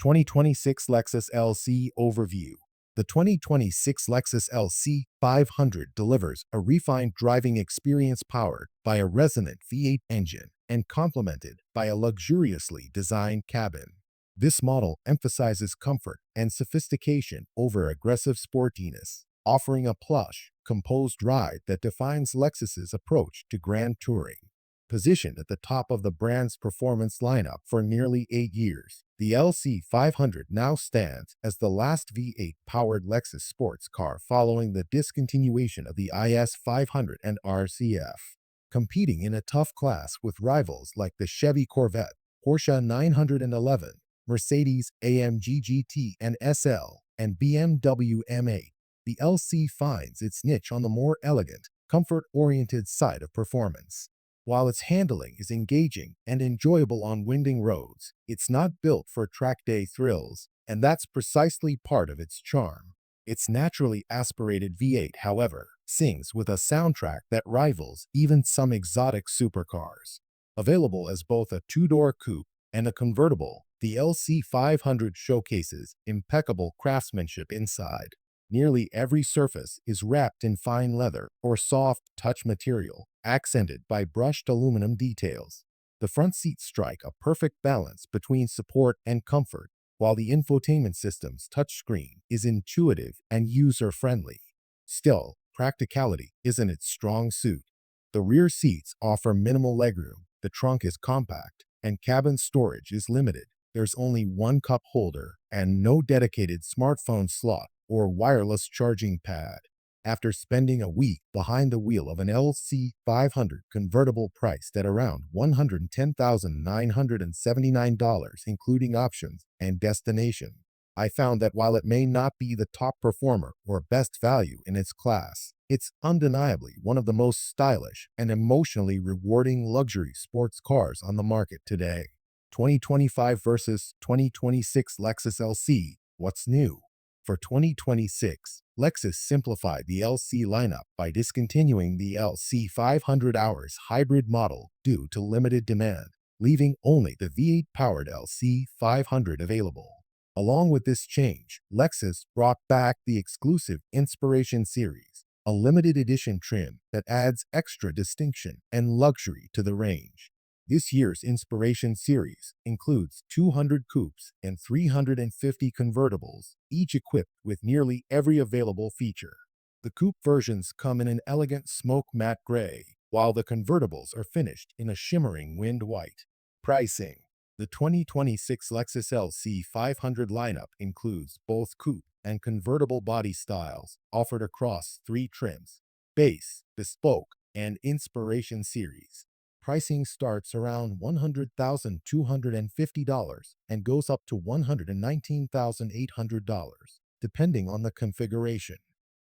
2026 Lexus LC Overview. The 2026 Lexus LC 500 delivers a refined driving experience powered by a resonant V8 engine and complemented by a luxuriously designed cabin. This model emphasizes comfort and sophistication over aggressive sportiness, offering a plush, composed ride that defines Lexus's approach to grand touring. Positioned at the top of the brand's performance lineup for nearly 8 years, the LC 500 now stands as the last V8-powered Lexus sports car following the discontinuation of the IS 500 and RCF. Competing in a tough class with rivals like the Chevy Corvette, Porsche 911, Mercedes AMG GT and SL, and BMW M8, the LC finds its niche on the more elegant, comfort-oriented side of performance. While its handling is engaging and enjoyable on winding roads, it's not built for track day thrills, and that's precisely part of its charm. Its naturally aspirated V8, however, sings with a soundtrack that rivals even some exotic supercars. Available as both a two-door coupe and a convertible, the LC 500 showcases impeccable craftsmanship inside. Nearly every surface is wrapped in fine leather or soft touch material, accented by brushed aluminum details. The front seats strike a perfect balance between support and comfort, while the infotainment system's touchscreen is intuitive and user-friendly. Still, practicality isn't its strong suit. The rear seats offer minimal legroom, the trunk is compact, and cabin storage is limited. There's only one cup holder and no dedicated smartphone slot or wireless charging pad. After spending a week behind the wheel of an LC 500 convertible priced at around $110,979, including options and destination, I found that while it may not be the top performer or best value in its class, it's undeniably one of the most stylish and emotionally rewarding luxury sports cars on the market today. 2025 versus 2026 Lexus LC, what's new? For 2026, Lexus simplified the LC lineup by discontinuing the LC 500 Hours hybrid model due to limited demand, leaving only the V8-powered LC 500 available. Along with this change, Lexus brought back the exclusive Inspiration Series, a limited edition trim that adds extra distinction and luxury to the range. This year's Inspiration Series includes 200 coupes and 350 convertibles, each equipped with nearly every available feature. The coupe versions come in an elegant smoke matte gray, while the convertibles are finished in a shimmering wind white. Pricing. The 2026 Lexus LC 500 lineup includes both coupe and convertible body styles offered across 3 trims: Base, Bespoke, and Inspiration Series. Pricing starts around $100,250 and goes up to $119,800, depending on the configuration.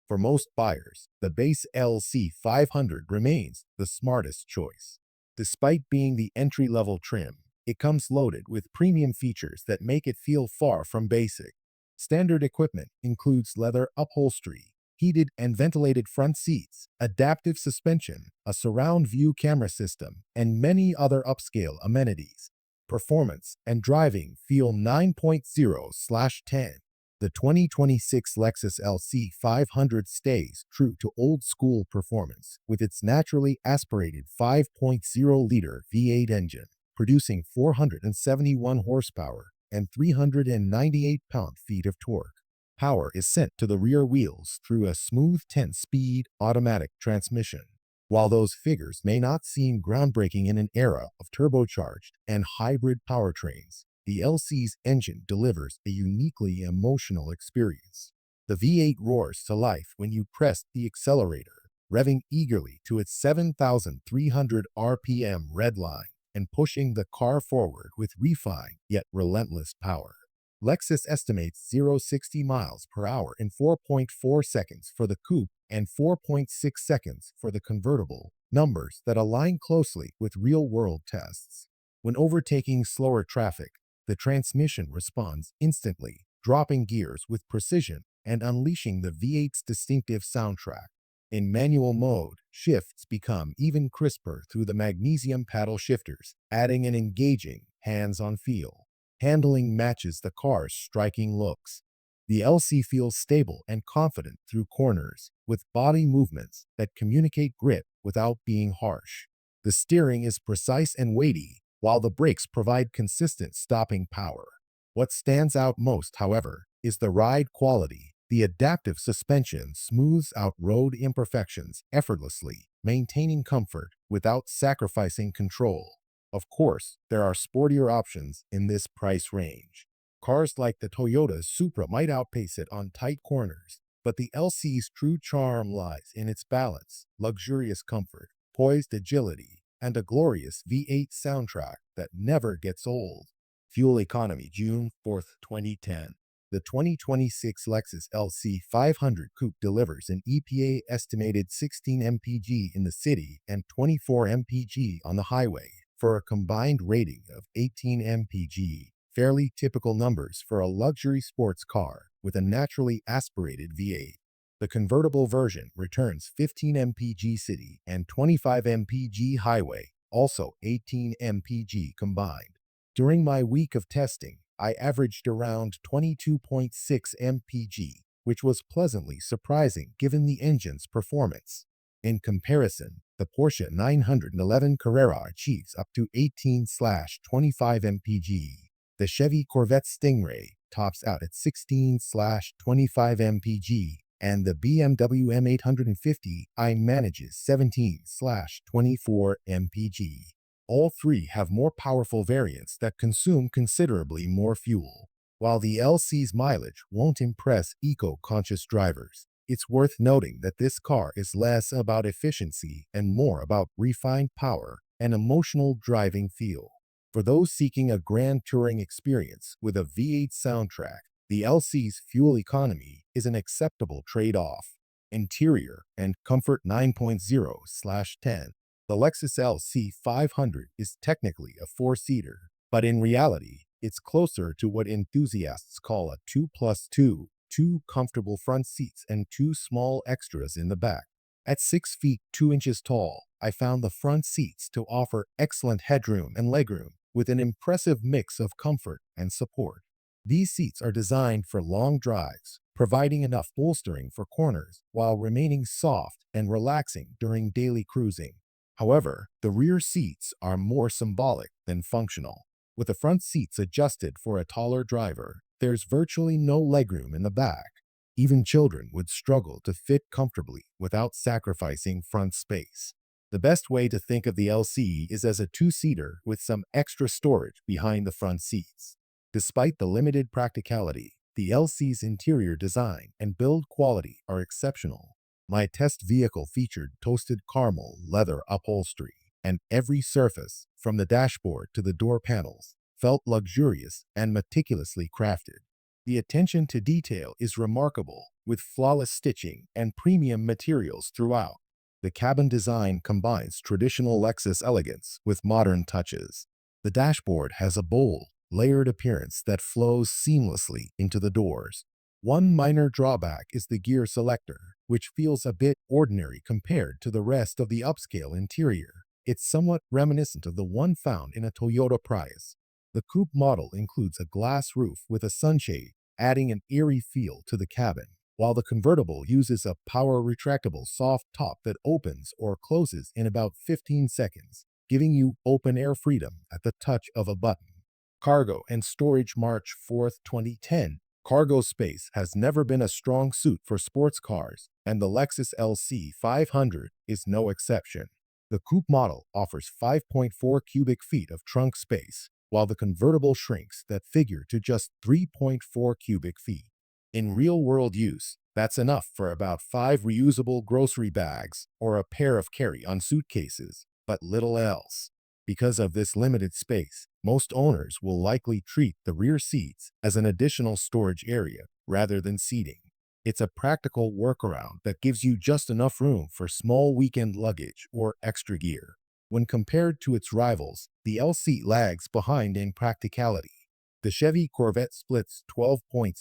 For most buyers, the base LC 500 remains the smartest choice. Despite being the entry-level trim, it comes loaded with premium features that make it feel far from basic. Standard equipment includes leather upholstery, heated and ventilated front seats, adaptive suspension, a surround view camera system, and many other upscale amenities. Performance and driving feel 9.0/10. The 2026 Lexus LC 500 stays true to old-school performance with its naturally aspirated 5.0-liter V8 engine, producing 471 horsepower and 398 pound-feet of torque. Power is sent to the rear wheels through a smooth 10-speed automatic transmission. While those figures may not seem groundbreaking in an era of turbocharged and hybrid powertrains, the LC's engine delivers a uniquely emotional experience. The V8 roars to life when you press the accelerator, revving eagerly to its 7,300 RPM red line and pushing the car forward with refined yet relentless power. Lexus estimates 0-60 miles per hour in 4.4 seconds for the coupe and 4.6 seconds for the convertible, numbers that align closely with real-world tests. When overtaking slower traffic, the transmission responds instantly, dropping gears with precision and unleashing the V8's distinctive soundtrack. In manual mode, shifts become even crisper through the magnesium paddle shifters, adding an engaging, hands-on feel. Handling matches the car's striking looks. The LC feels stable and confident through corners, with body movements that communicate grip without being harsh. The steering is precise and weighty, while the brakes provide consistent stopping power. What stands out most, however, is the ride quality. The adaptive suspension smooths out road imperfections effortlessly, maintaining comfort without sacrificing control. Of course, there are sportier options in this price range. Cars like the Toyota Supra might outpace it on tight corners, but the LC's true charm lies in its balance, luxurious comfort, poised agility, and a glorious V8 soundtrack that never gets old. Fuel economy, June 4, 2010. The 2026 Lexus LC 500 Coupe delivers an EPA estimated 16 mpg in the city and 24 mpg on the highway, for a combined rating of 18 mpg. Fairly typical numbers for a luxury sports car with a naturally aspirated V8. The convertible version returns 15 mpg city and 25 mpg highway, also 18 mpg combined. During my week of testing, I averaged around 22.6 mpg, which was pleasantly surprising given the engine's performance. In comparison, the Porsche 911 Carrera achieves up to 18/25 mpg. The Chevy Corvette Stingray tops out at 16/25 mpg, and the BMW M850i manages 17/24 mpg. All three have more powerful variants that consume considerably more fuel. While the LC's mileage won't impress eco-conscious drivers, it's worth noting that this car is less about efficiency and more about refined power and emotional driving feel. For those seeking a grand touring experience with a V8 soundtrack, the LC's fuel economy is an acceptable trade-off. Interior and comfort 9.0/10. The Lexus LC 500 is technically a four-seater, but in reality, it's closer to what enthusiasts call a 2+2, two comfortable front seats and two small extras in the back. At 6 feet 2 inches tall, I found the front seats to offer excellent headroom and legroom, with an impressive mix of comfort and support. These seats are designed for long drives, providing enough bolstering for corners while remaining soft and relaxing during daily cruising. However, the rear seats are more symbolic than functional. With the front seats adjusted for a taller driver, there's virtually no legroom in the back. Even children would struggle to fit comfortably without sacrificing front space. The best way to think of the LC is as a two-seater with some extra storage behind the front seats. Despite the limited practicality, the LC's interior design and build quality are exceptional. My test vehicle featured toasted caramel leather upholstery, and every surface, from the dashboard to the door panels, felt luxurious and meticulously crafted. The attention to detail is remarkable, with flawless stitching and premium materials throughout. The cabin design combines traditional Lexus elegance with modern touches. The dashboard has a bold, layered appearance that flows seamlessly into the doors. One minor drawback is the gear selector, which feels a bit ordinary compared to the rest of the upscale interior. It's somewhat reminiscent of the one found in a Toyota Prius. The coupe model includes a glass roof with a sunshade, adding an eerie feel to the cabin, while the convertible uses a power retractable soft top that opens or closes in about 15 seconds, giving you open-air freedom at the touch of a button. Cargo and storage, March 4, 2010. Cargo space has never been a strong suit for sports cars, and the Lexus LC 500 is no exception. The coupe model offers 5.4 cubic feet of trunk space, while the convertible shrinks that figure to just 3.4 cubic feet. In real-world use, that's enough for about 5 reusable grocery bags or a pair of carry-on suitcases, but little else. Because of this limited space, most owners will likely treat the rear seats as an additional storage area rather than seating. It's a practical workaround that gives you just enough room for small weekend luggage or extra gear. When compared to its rivals, the LC lags behind in practicality. The Chevy Corvette splits 12.6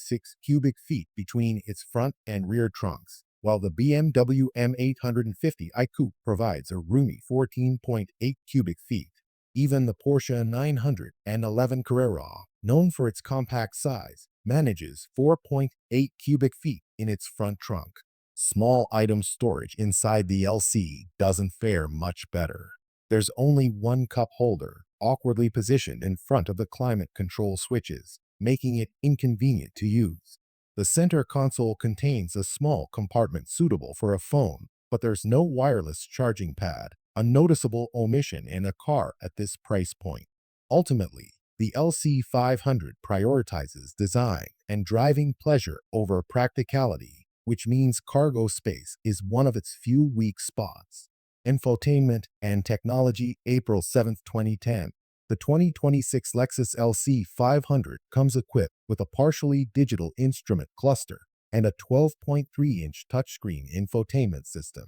cubic feet between its front and rear trunks, while the BMW M850i Coupe provides a roomy 14.8 cubic feet. Even the Porsche 911 Carrera known for its compact size, manages 4.8 cubic feet in its front trunk. Small item storage inside the LC doesn't fare much better. There's only one cup holder, awkwardly positioned in front of the climate control switches, making it inconvenient to use. The center console contains a small compartment suitable for a phone, but there's no wireless charging pad, a noticeable omission in a car at this price point. Ultimately, the LC500 prioritizes design and driving pleasure over practicality, which means cargo space is one of its few weak spots. Infotainment and technology. April 7, 2010. The 2026 Lexus LC 500 comes equipped with a partially digital instrument cluster and a 12.3-inch touchscreen infotainment system.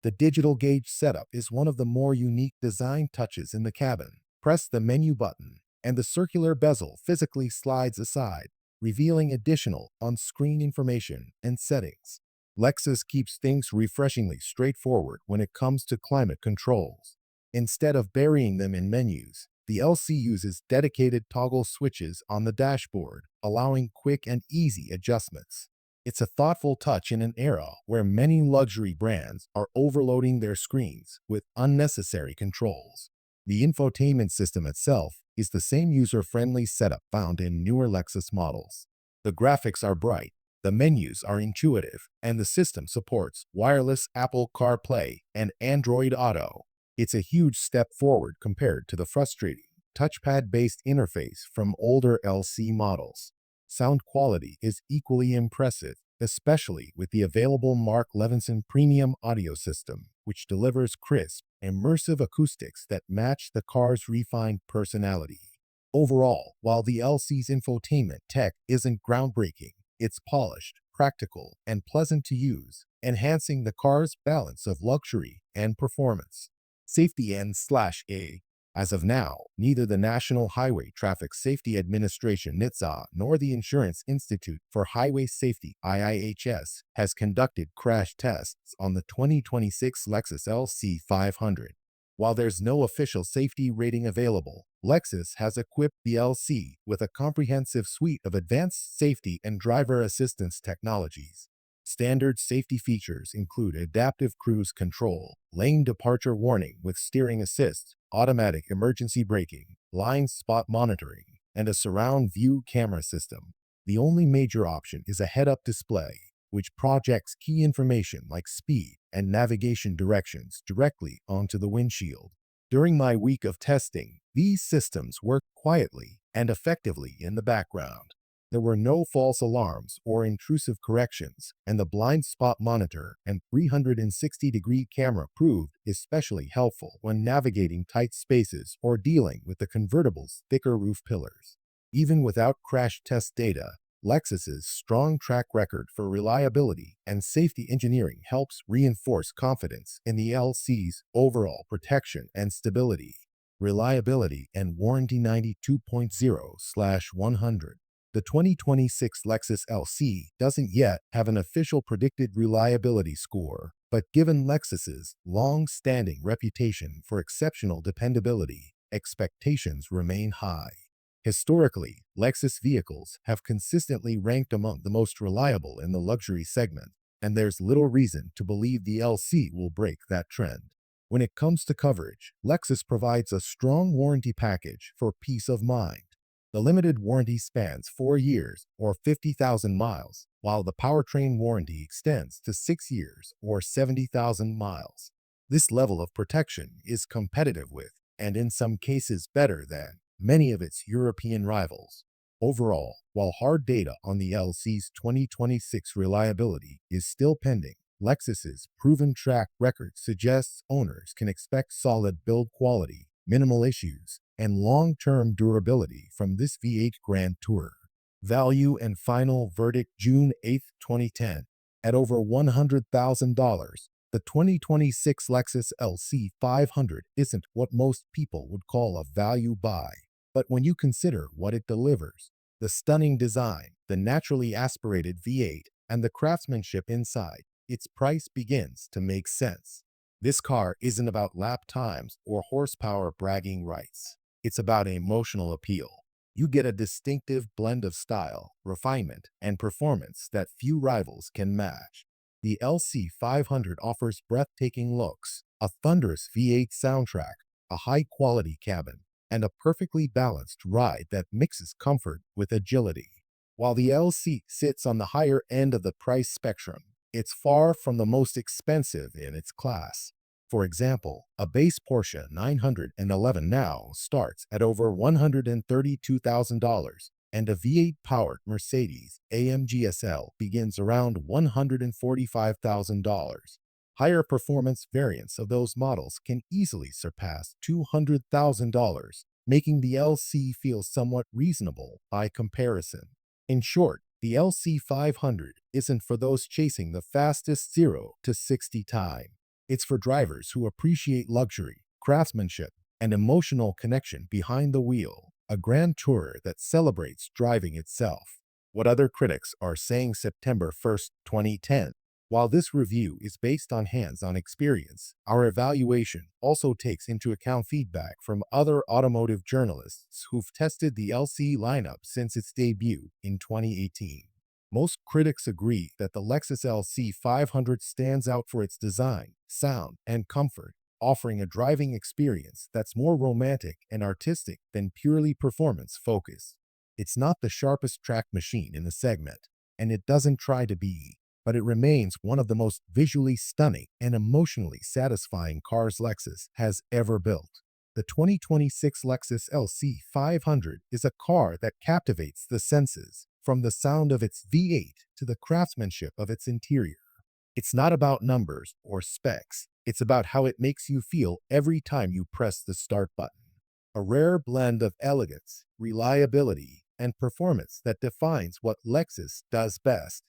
The digital gauge setup is one of the more unique design touches in the cabin. Press the menu button, and the circular bezel physically slides aside, revealing additional on-screen information and settings. Lexus keeps things refreshingly straightforward when it comes to climate controls. Instead of burying them in menus, the LC uses dedicated toggle switches on the dashboard, allowing quick and easy adjustments. It's a thoughtful touch in an era where many luxury brands are overloading their screens with unnecessary controls. The infotainment system itself is the same user-friendly setup found in newer Lexus models. The graphics are bright, the menus are intuitive, and the system supports wireless Apple CarPlay and Android Auto. It's a huge step forward compared to the frustrating touchpad-based interface from older LC models. Sound quality is equally impressive, especially with the available Mark Levinson premium audio system, which delivers crisp, immersive acoustics that match the car's refined personality. Overall, while the LC's infotainment tech isn't groundbreaking, it's polished, practical, and pleasant to use, enhancing the car's balance of luxury and performance. Safety N/A. As of now, neither the National Highway Traffic Safety Administration (NHTSA) nor the Insurance Institute for Highway Safety (IIHS) has conducted crash tests on the 2026 Lexus LC 500. While there's no official safety rating available, Lexus has equipped the LC with a comprehensive suite of advanced safety and driver assistance technologies. Standard safety features include adaptive cruise control, lane departure warning with steering assist, automatic emergency braking, blind spot monitoring, and a surround view camera system. The only major option is a head-up display, which projects key information like speed and navigation directions directly onto the windshield. During my week of testing, these systems worked quietly and effectively in the background. There were no false alarms or intrusive corrections, and the blind spot monitor and 360-degree camera proved especially helpful when navigating tight spaces or dealing with the convertible's thicker roof pillars. Even without crash test data, Lexus's strong track record for reliability and safety engineering helps reinforce confidence in the LC's overall protection and stability. Reliability and warranty 92.0/100. The 2026 Lexus LC doesn't yet have an official predicted reliability score, but given Lexus's long-standing reputation for exceptional dependability, expectations remain high. Historically, Lexus vehicles have consistently ranked among the most reliable in the luxury segment, and there's little reason to believe the LC will break that trend. When it comes to coverage, Lexus provides a strong warranty package for peace of mind. The limited warranty spans 4 years or 50,000 miles, while the powertrain warranty extends to 6 years or 70,000 miles. This level of protection is competitive with, and in some cases better than, many of its European rivals. Overall, while hard data on the LC's 2026 reliability is still pending, Lexus's proven track record suggests owners can expect solid build quality, minimal issues, and long-term durability from this V8 Grand Tourer. Value and final verdict. June 8, 2010. At over $100,000, the 2026 Lexus LC 500 isn't what most people would call a value buy. But when you consider what it delivers, the stunning design, the naturally aspirated V8, and the craftsmanship inside, its price begins to make sense. This car isn't about lap times or horsepower bragging rights. It's about emotional appeal. You get a distinctive blend of style, refinement, and performance that few rivals can match. The LC500 offers breathtaking looks, a thunderous V8 soundtrack, a high-quality cabin, and a perfectly balanced ride that mixes comfort with agility. While the LC sits on the higher end of the price spectrum, it's far from the most expensive in its class. For example, a base Porsche 911 now starts at over $132,000, and a V8-powered Mercedes AMG SL begins around $145,000. Higher performance variants of those models can easily surpass $200,000, making the LC feel somewhat reasonable by comparison. In short, the LC500 isn't for those chasing the fastest 0 to 60 time. It's for drivers who appreciate luxury, craftsmanship, and emotional connection behind the wheel, a grand tourer that celebrates driving itself. What other critics are saying September 1st, 2010. While this review is based on hands-on experience, our evaluation also takes into account feedback from other automotive journalists who've tested the LC lineup since its debut in 2018. Most critics agree that the Lexus LC 500 stands out for its design, sound, and comfort, offering a driving experience that's more romantic and artistic than purely performance-focused. It's not the sharpest track machine in the segment, and it doesn't try to be, but it remains one of the most visually stunning and emotionally satisfying cars Lexus has ever built. The 2026 Lexus LC 500 is a car that captivates the senses, from the sound of its V8 to the craftsmanship of its interior. It's not about numbers or specs, it's about how it makes you feel every time you press the start button. A rare blend of elegance, reliability, and performance that defines what Lexus does best.